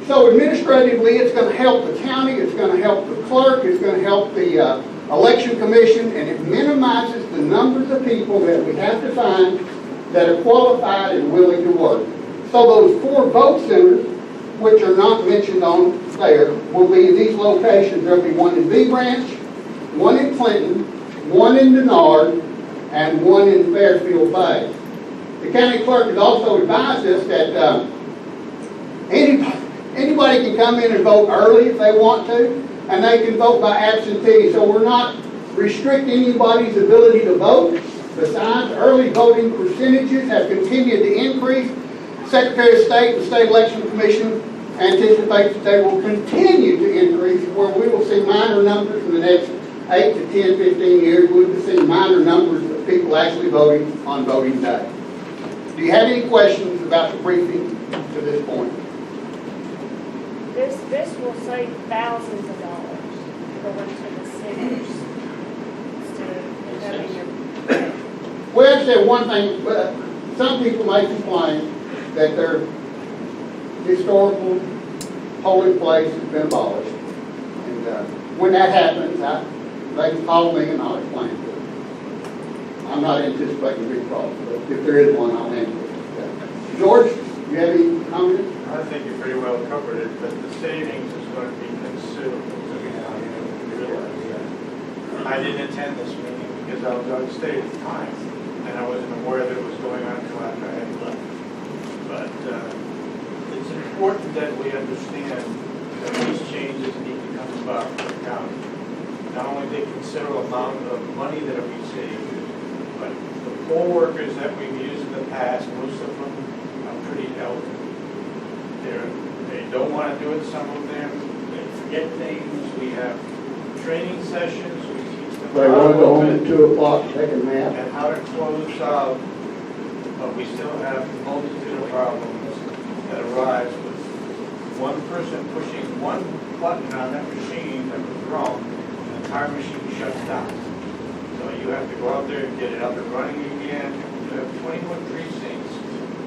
Speaker 15: So administratively, it's going to help the county, it's going to help the clerk, it's going to help the election commission, and it minimizes the numbers of people that we have to find that are qualified and willing to work. So those 4 vote centers, which are not mentioned on there, will be in these locations. There will be one in B Branch, one in Clinton, one in Denard, and one in Fairfield Bay. The county clerk has also advised us that anybody can come in and vote early if they want to, and they can vote by absentee. So we're not restricting anybody's ability to vote. Besides, early voting percentages have continued to increase. Secretary of State and State Election Commission anticipate that they will continue to increase, where we will see minor numbers in the next 8 to 10, 15 years. We will see minor numbers of people actually voting on voting day. Do you have any questions about the briefing to this point?
Speaker 8: Do
Speaker 16: this will save thousands of dollars going to the centers instead of having your.
Speaker 15: Well, I said one thing, but some people may complain that their historical polling place has been abolished. And when that happens, they can call me and I'll explain it to them. I'm not anticipating a big problem, but if there is one, I'll handle it. George, you have any comments?
Speaker 17: I think you pretty well covered it, but the savings is going to be considerable to the county. You realize that. I didn't attend this meeting because I was out of state at the time, and I wasn't aware that it was going on until after I had left. But it's important that we understand that these changes need to come about for the county. Not only the considerable amount of money that we save, but the poll workers that we've used in the past, most of them are pretty elderly. They don't want to do it, some of them, they forget things, we have training sessions, we teach them.
Speaker 15: They want to go home at 2 o'clock, take a nap.
Speaker 17: And how to close out, but we still have a multitude of problems that arise with one person pushing one button on that machine that was wrong, and the entire machine shuts down. So you have to go out there and get it up and running again. You have 21 precincts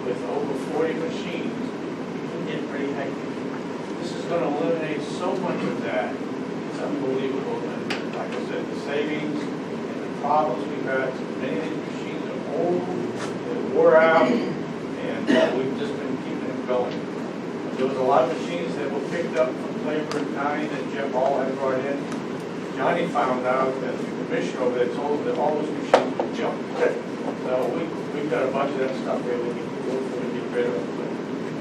Speaker 17: with over 40 machines. Get pretty hectic. This is going to eliminate so much of that. It's unbelievable. And like I said, the savings and the problems we've had, many of these machines are old, they wore out, and we've just been keeping them going. There was a lot of machines that were picked up from Claiborne County that Jeff Hall had brought in. Johnny found out that the commissioner over there told him that all those machines were junk. So we've got a bunch of that stuff here we need to go through and get rid of.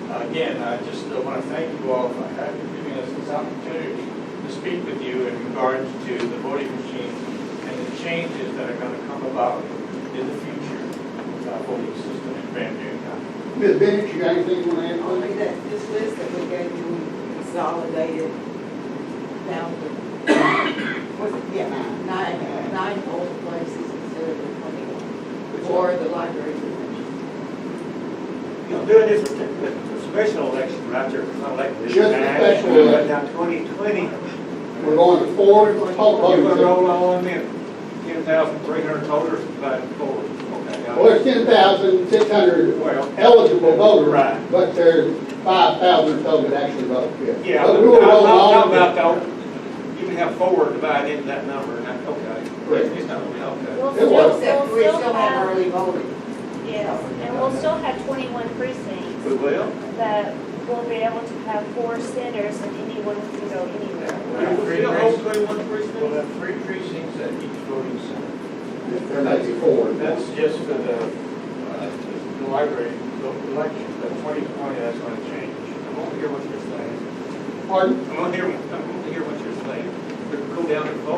Speaker 17: Again, I just want to thank you all for giving us this opportunity to speak with you in regards to the voting machines and the changes that are going to come about in the future with our voting system in Van Buren County.
Speaker 15: Ms. Bennett, you got anything you want to add?
Speaker 18: Only that this list that we gave you consolidated down to, was it, yeah, nine old places instead of the 21, or the library.
Speaker 19: You know, doing this with special election right there, not like this.
Speaker 15: Just a special election.
Speaker 19: Now 2020.
Speaker 15: We're going to 4 total
Speaker 19: You're going to
Speaker 15: voting.
Speaker 19: roll all in 10,300 voters divided 4. Okay.
Speaker 15: Well, there's 10,600
Speaker 19: Well,
Speaker 15: eligible voters,
Speaker 19: right.
Speaker 15: but there's 5,000 total that actually vote.
Speaker 19: Yeah,
Speaker 15: But
Speaker 19: but
Speaker 15: we will roll
Speaker 19: I'm
Speaker 15: all
Speaker 19: talking
Speaker 15: of
Speaker 19: about
Speaker 15: them.
Speaker 19: though, you can have 4 divided into that number, and that's okay.
Speaker 15: Correct.
Speaker 19: It's not really okay.
Speaker 16: We'll
Speaker 15: It was.
Speaker 18: Except we still have early voting.
Speaker 16: Yes, and we'll still have 21 precincts
Speaker 19: We will.
Speaker 16: that will be able to have 4 centers and anyone can go anywhere.
Speaker 19: We still hold 21 precincts.
Speaker 2: We'll have 3 precincts at each voting center.
Speaker 15: There may be 4.
Speaker 2: That's just for the library election, but 2020, that's going to change.
Speaker 19: I want to hear what you're saying.
Speaker 15: Pardon?
Speaker 19: I want to hear what you're saying. We can go down to 4.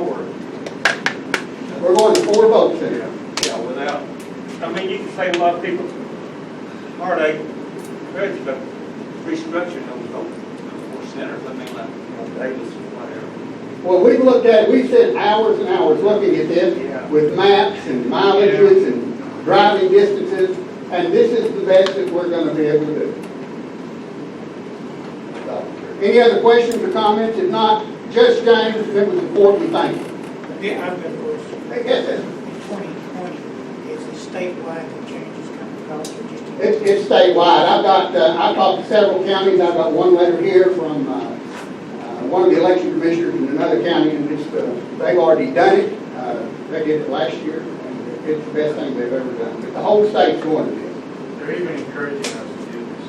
Speaker 15: We're going to 4 vote centers.
Speaker 19: Yeah, without, I mean, you can save a lot of people heartache, but restructuring those 4 centers, I mean, like, Davis or whatever.
Speaker 15: Well, we've looked at it, we spent hours and hours looking at this with maps and mileages and driving distances, and this is the best that we're going to be able to do. So, any other questions or comments? If not, Judge James, members of the court, we thank you.
Speaker 20: Yeah, I've got a question.
Speaker 15: Yes, sir.
Speaker 20: 2020, is it statewide that changes come about, or just?
Speaker 15: It's statewide. I've talked to several counties. I've got one letter here from one of the election commissioners in another county, and it's, they've already done it. They did it last year, and it's the best thing they've ever done. But the whole state's going to this.
Speaker 2: They're even encouraging us to do this.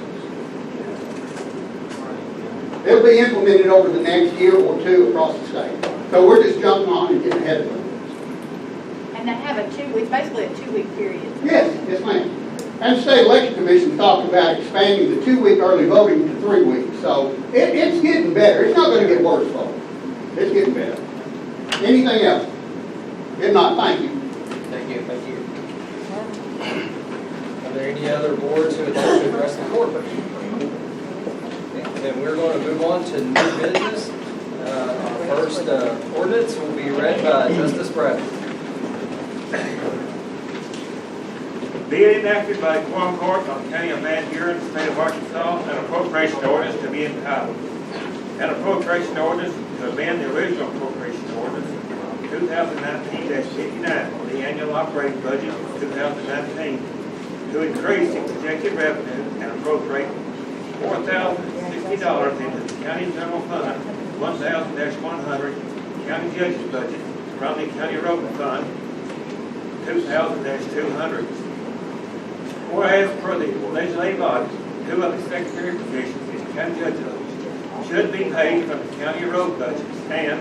Speaker 15: It'll be implemented over the next year or 2 across the state. So we're just jumping on and getting ahead of it.
Speaker 4: And they have a 2-week, basically a 2-week period.
Speaker 15: Yes, ma'am. And the State Election Commission talked about expanding the 2-week early voting to 3 weeks. So it's getting better. It's not going to get worse, folks. It's getting better. Anything else? If not, thank you.
Speaker 1: Thank you. Are there any other boards who would like to address the court? Then we're going to move on to new business. Our first ordinance will be read by Justice Bradley.
Speaker 19: Be it enacted by the Quorum Court on the County of Van Buren, State of Arkansas, an appropriation ordinance to be entitled, An appropriation ordinance to amend the original appropriation ordinance 2019-59 for the annual operating budget of 2019 to increase the projected revenue and appropriate $4,060 into the county general fund, 1,000-100 county judge's budget from the county road fund, 2,000-200. Whereas per the legislative body, 2 of the secretary positions in the county judge's office should be paid from the county road budget, and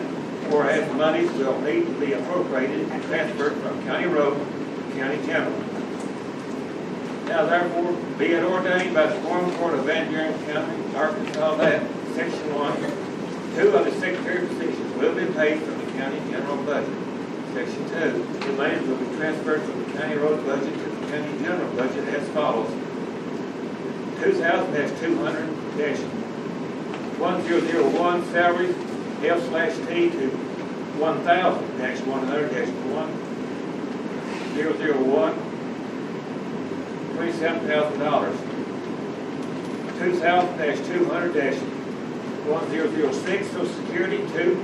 Speaker 19: whereas monies will need to be appropriated and transferred from county road to county general. Now therefore, be it ordained by the Foreman Court of Van Buren County, Arkansas, that Section 1, 2 of the secretary positions will be paid from the county general budget. Section 2, the monies will be transferred from the county road budget to the county general budget as follows. 2,000-200-1001 salaries, F/T to 1,000-100-1001, $27,000. 2,000-200-1006 Social Security to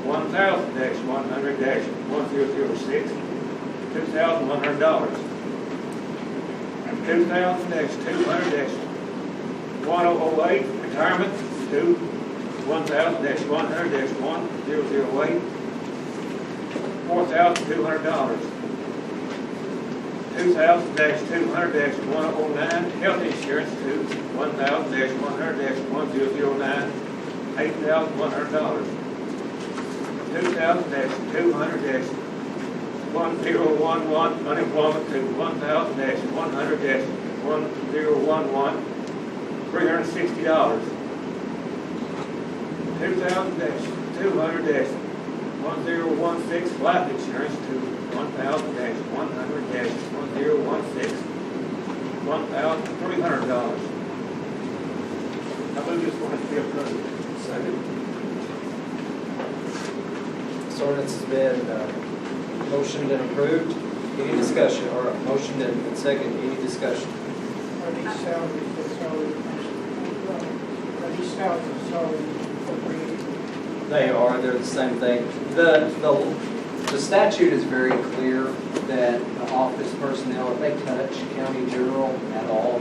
Speaker 19: 1,000-100-1006, $2,100. 2,000-200-1008 retirement to 1,000-100-1008, $4,200. 2,000-200-109 health insurance to 1,000-100-1009, $8,100. 2,000-200-1011 unemployment to 1,000-100-1011, $360. 2,000-200-1016 life insurance to 1,000-100-1016, $1,300. I move this one to be approved.
Speaker 1: Second. This ordinance has been motioned and approved. Any discussion, or motioned and second, any discussion?
Speaker 20: Are these salaries that's already mentioned? Are these salaries that's already appropriated?
Speaker 1: They are, they're the same thing. The statute is very clear that the office personnel, if they touch county general at all,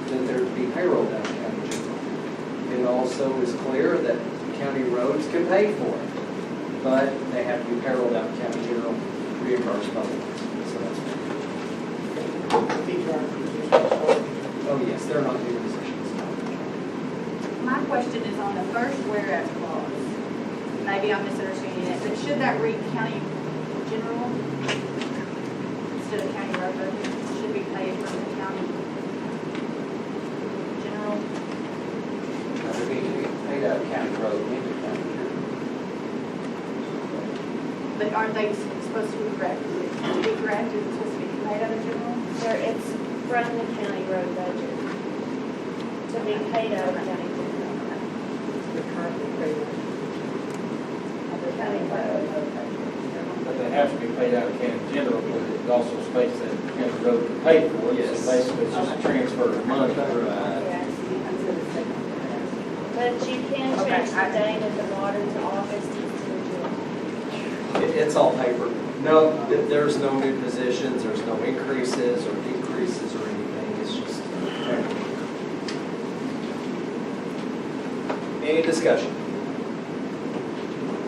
Speaker 1: then they're to be payrolled out of county general. It also is clear that county roads can pay for it, but they have to be payrolled out of county general, reimbursed by the so that's
Speaker 20: These aren't positions already.
Speaker 1: oh yes, they're not new positions.
Speaker 4: My question is on the first whereas clause. Maybe I'm misunderstanding it, but should that read county general instead of county road budget? Should be paid from the county general?
Speaker 2: They're being paid out of county road into county general.
Speaker 4: But aren't they supposed to be corrected? To be corrected, it's supposed to be paid out of general?
Speaker 16: Sir, it's from the county road budget to be paid out of county general.
Speaker 18: They're currently paid.
Speaker 16: County road.
Speaker 2: But they have to be paid out of county general, but it also states that county road can pay for it.
Speaker 1: Yes.
Speaker 2: So basically, it's just a transfer of money.
Speaker 16: But you can change the date of the water to August instead of June.
Speaker 1: It's all paper. No, there's no new positions, there's no increases or decreases or anything, it's just. Any discussion?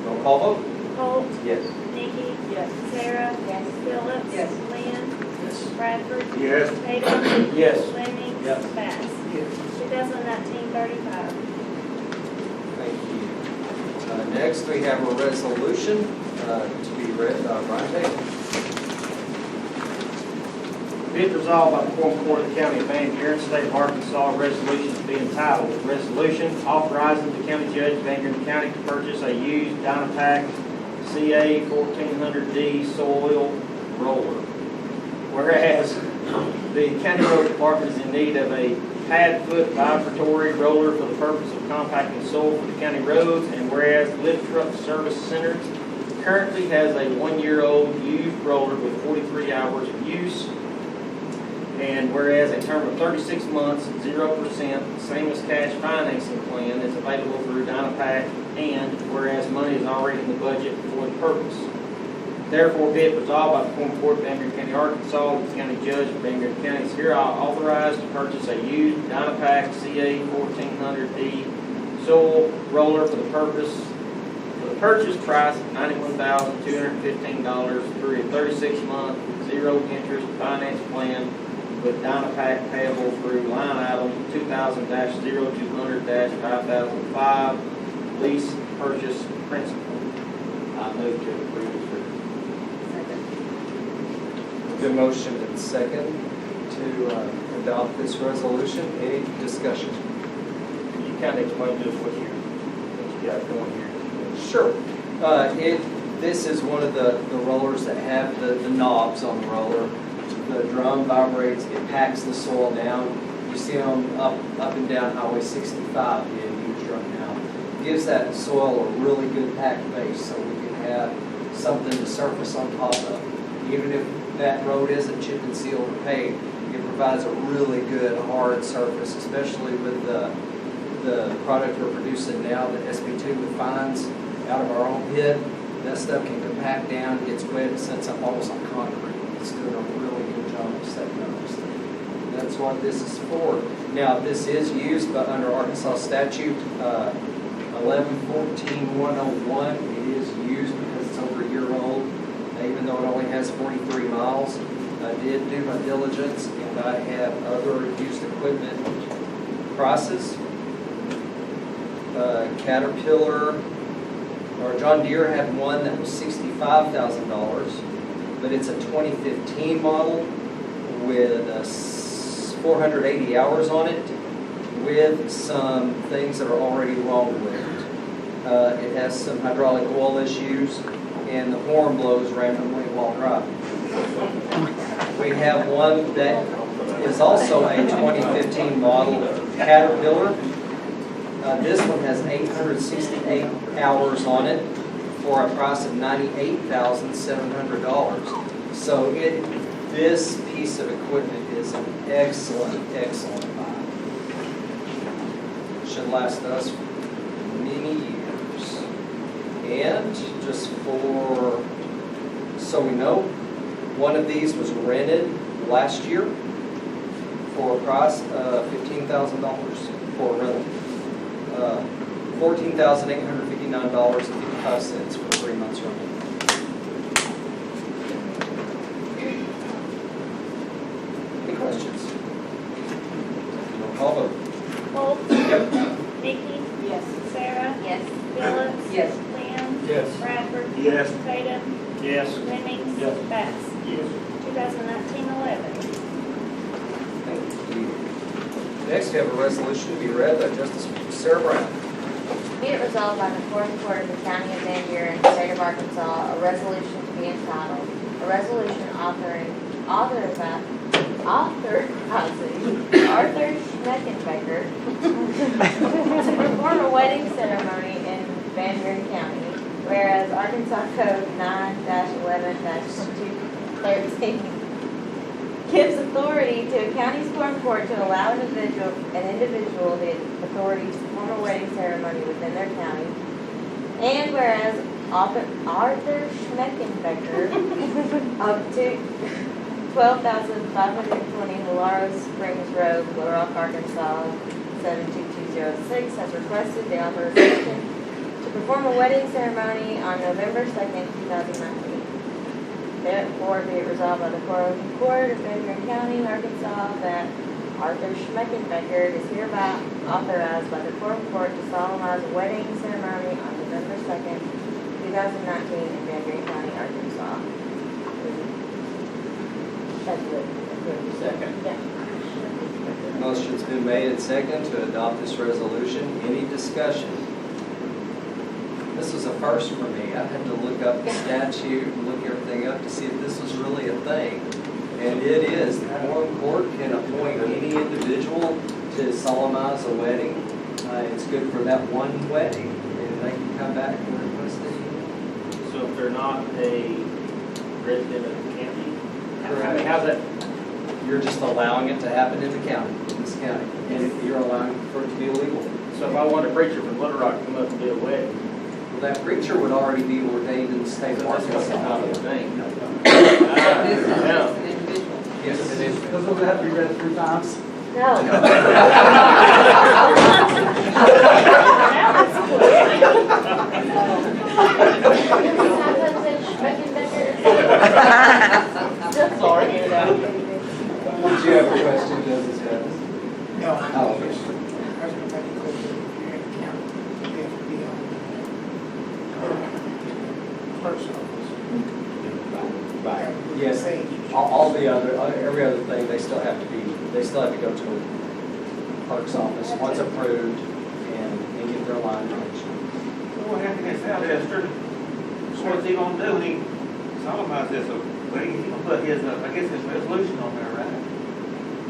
Speaker 1: Roll call vote?
Speaker 16: Holt,
Speaker 1: Yes.
Speaker 16: Nikki,
Speaker 4: Yes.
Speaker 16: Sarah,
Speaker 8: Yes.
Speaker 16: Phillips,
Speaker 8: Yes.
Speaker 16: Lynn,
Speaker 1: Yes.
Speaker 16: Bradford,
Speaker 19: Yes.
Speaker 16: Tatum,
Speaker 2: Yes.
Speaker 16: Fleming,
Speaker 1: Yes.
Speaker 16: Bass. 2019-35.
Speaker 1: Thank you. Next, we have a resolution to be read by Brian Taylor.
Speaker 9: Be it resolved by the Foreman Court of the County of Van Buren, State of Arkansas, resolution to be entitled, resolution authorizing the county judge of Van Buren County to purchase a used Dynapac CA 1400D soil roller. Whereas the county road department is in need of a pad foot vibratory roller for the purpose of compacting soil for the county roads, and whereas Lift Truck Service Center currently has a 1-year-old used roller with 43 hours of use. And whereas a term of 36 months, 0%, same as cash financing plan is available through Dynapack, and whereas money is already in the budget for the purpose. Therefore, be it resolved by the Court of Van Buren County, Arkansas, the county judge of Van Buren County is hereby authorized to purchase a used Dynapack CA 1400D soil roller for the purchase price of $91,215 through a 36-month, zero-interest finance plan with Dynapack payable through line item 2000-0200-5005, lease purchase principal. I move to approve this.
Speaker 1: Good motion and second to adopt this resolution. Any discussion?
Speaker 9: You kind of explain to us what you got going here.
Speaker 1: Sure. This is one of the rollers that have the knobs on the roller. The drum vibrates, it packs the soil down. You see them up and down Highway 65 being used right now. Gives that soil a really good packed base so we can have something to surface on top of. Even if that road isn't chip and sealed or paved, it provides a really good hard surface, especially with the product we're producing now, the SB2 with fines out of our own pit. That stuff can compact down, gets wet, it sets up almost like concrete. It's doing a really good job of setting up this thing. That's what this is for. Now, this is used under Arkansas statute 1114-101. It is used because it's over a year old, even though it only has 43 miles. I did do my diligence, and I have other used equipment prices. Caterpillar, or John Deere had one that was $65,000, but it's a 2015 model with 480 hours on it, with some things that are already wrong with it. It has some hydraulic oil issues, and the horn blows randomly while driving. We have one that is also a 2015 model Caterpillar. This one has 868 hours on it for a price of $98,700. So this piece of equipment is an excellent buy. Should last us many years. And just so we know, one of these was rented last year for a price of $15,000 for a rental. $14,859.55 for 3 months rental. Any questions? Roll call vote.
Speaker 16: Holt?
Speaker 1: Yep.
Speaker 16: Vicky?
Speaker 18: Yes.
Speaker 16: Sarah?
Speaker 8: Yes.
Speaker 16: Phillips?
Speaker 18: Yes.
Speaker 16: Lynn?
Speaker 17: Yes.
Speaker 16: Bradford?
Speaker 17: Yes.
Speaker 16: Tatum?
Speaker 9: Yes.
Speaker 16: Lemmings?
Speaker 17: Yes.
Speaker 16: Bass?
Speaker 17: Yes.
Speaker 16: 2019-11.
Speaker 1: Thank you. Next, we have a resolution to be read by Justice Sarah Brown.
Speaker 8: Be it resolved by the Court of the County of Van Buren, State of Arkansas, a resolution to be entitled, a resolution authorizing Arthur Schmeckenbecker to perform a wedding ceremony in Van Buren County, whereas Arkansas Code 9-11-213 gives authority to a county sworn court to allow an individual the authority to perform a wedding ceremony within their county. And whereas Arthur Schmeckenbecker of 12,520 Hilaro Springs Road, Little Rock, Arkansas 72206 has requested the authorization to perform a wedding ceremony on November 2nd, 2019. Therefore, be it resolved by the Court of Van Buren County, Arkansas, that Arthur Schmeckenbecker is hereby authorized by the Court to solemnize a wedding ceremony on November 2nd, 2019 in Van Buren County, Arkansas. That's good.
Speaker 1: Second.
Speaker 8: Yeah.
Speaker 1: Motion's been made and second to adopt this resolution. Any discussion? This was a first for me. I had to look up the statute and look everything up to see if this was really a thing. And it is. The quorum court can appoint any individual to solemnize a wedding. It's good for that one wedding, and they can come back and request it.
Speaker 9: So if they're not a resident of the county, I mean,
Speaker 1: Correct.
Speaker 9: how's that?
Speaker 1: You're just allowing it to happen in the county, in this county, and you're allowing for it to be illegal.
Speaker 11: So if I wanted a preacher from Little Rock to come up and do a wedding,
Speaker 1: Well, that preacher would already be ordained in the state of
Speaker 11: that's what's
Speaker 1: Arkansas.
Speaker 11: not ordained.
Speaker 1: Yes, it is.
Speaker 11: Doesn't it have to be read 3 times?
Speaker 8: No.
Speaker 11: Sorry.
Speaker 1: Did you have a question, Justice Evans?
Speaker 20: No, I
Speaker 1: Oh,
Speaker 20: was just, I was gonna make a question, if you're in the county, you have to be on clerk's office.
Speaker 1: Right. Yes, all the other, every other thing, they still have to go to a clerk's office once approved and get their line changed.
Speaker 19: What happened is out there, so what's he gonna do? He solemnized this, so he gonna put his, I guess his resolution on there, right?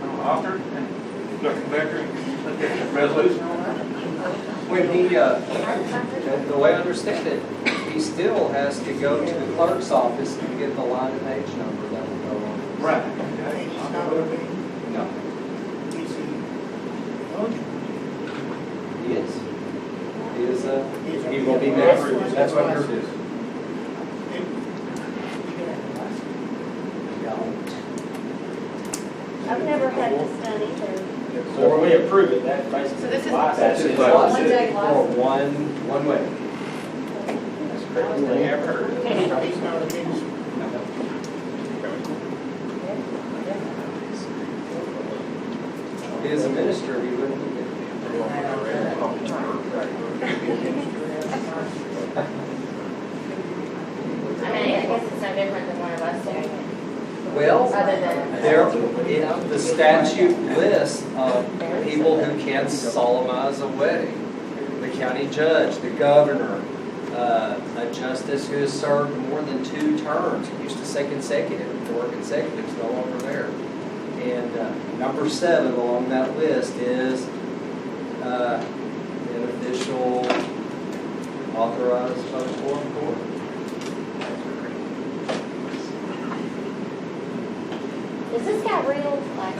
Speaker 19: On the altar, and look back there and put that resolution on there?
Speaker 1: When he, the way I understand it, he still has to go to the clerk's office and get the line and page number that will go on.
Speaker 19: Right.
Speaker 20: And he's not ordained,
Speaker 1: No,
Speaker 20: is he eligible?
Speaker 1: he is. He will be next. That's what yours is.
Speaker 16: I've never had this done either.
Speaker 11: So when we approve it, that basically.
Speaker 4: So this is-
Speaker 1: That's his
Speaker 8: One
Speaker 1: license
Speaker 8: day
Speaker 1: for
Speaker 8: license.
Speaker 1: one way.
Speaker 11: That's the craziest thing I ever heard.
Speaker 20: He's not a minister.
Speaker 1: If he is a minister, he wouldn't be there.
Speaker 8: I mean, I guess it's no different than one of us doing it.
Speaker 1: Well,
Speaker 8: Other than.
Speaker 1: the statute lists people who can solemnize a wedding. The county judge, the governor, a justice who has served more than 2 terms. It used to say consecutive, 4 consecutives, no longer there. And number 7 along that list is an official authorized by the foreign court.
Speaker 8: Is this guy real? Like.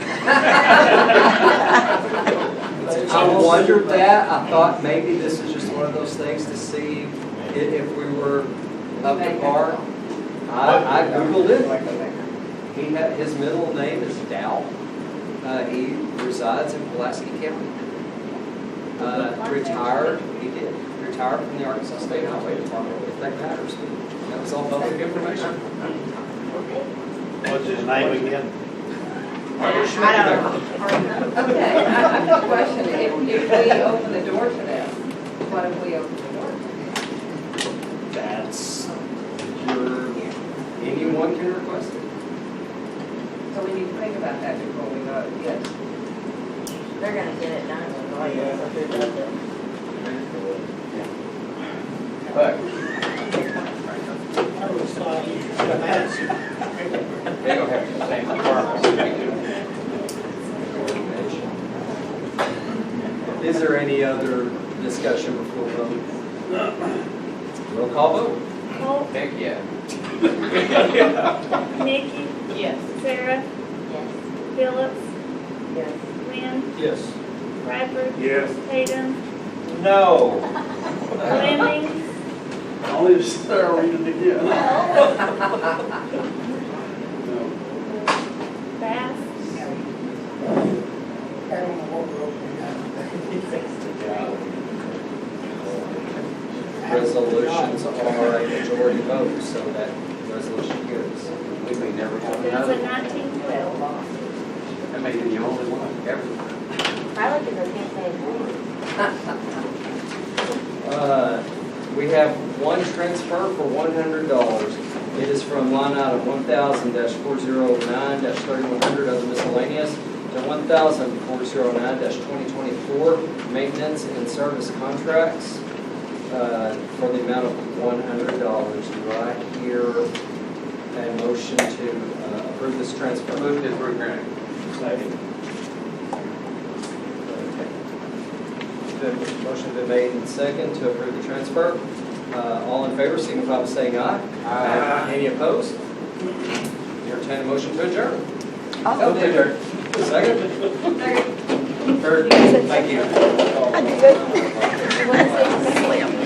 Speaker 1: I wondered that. I thought maybe this is just one of those things to see if we were up to par. I Googled it. His middle name is Dow. He resides in Pulaski County. Retired, he did. Retired from the Arkansas State Highway Department, if that matters. That was all public information.
Speaker 6: What's his name again?
Speaker 18: Okay, I have a question. If we open the door to them, what if we open the door to them?
Speaker 1: That's anyone can request it.
Speaker 18: So we need to think about that before we vote. Yes.
Speaker 8: They're gonna get it done regardless of who does it.
Speaker 1: But
Speaker 20: I was thought you should have answered.
Speaker 2: They don't have the same requirements.
Speaker 1: is there any other discussion before vote? Roll call vote.
Speaker 16: Holt,
Speaker 2: Heck, yeah.
Speaker 16: Nikki,
Speaker 18: Yes.
Speaker 16: Sarah,
Speaker 8: Yes.
Speaker 16: Phillips,
Speaker 18: Yes.
Speaker 16: Wynn,
Speaker 1: Yes.
Speaker 16: Bradford,
Speaker 19: Yes.
Speaker 16: Hayden,
Speaker 12: No.
Speaker 16: Lemming,
Speaker 11: Only if Sarah read it again.
Speaker 16: Bass,
Speaker 20: I don't know what we're opening
Speaker 1: Resolutions are a majority vote, so that resolution carries.
Speaker 2: We may never have
Speaker 16: it was
Speaker 2: another.
Speaker 16: in 1912.
Speaker 2: That may be the only one ever.
Speaker 8: Probably because I can't say it.
Speaker 1: We have one transfer for $100. It is from line item 1000-409-3100 other miscellaneous to 1000-409-2024 maintenance and service contracts for the amount of $100. Do I hear a motion to approve this transfer?
Speaker 2: Move to approve, Granny.
Speaker 1: Second. The motion been made and second to approve the transfer. All in favor, signify by saying aye.
Speaker 2: Aye.
Speaker 1: Any opposed? Entertain a motion to adjourn. Okay, Dirk. Second? Third, thank you.
Speaker 8: Slim.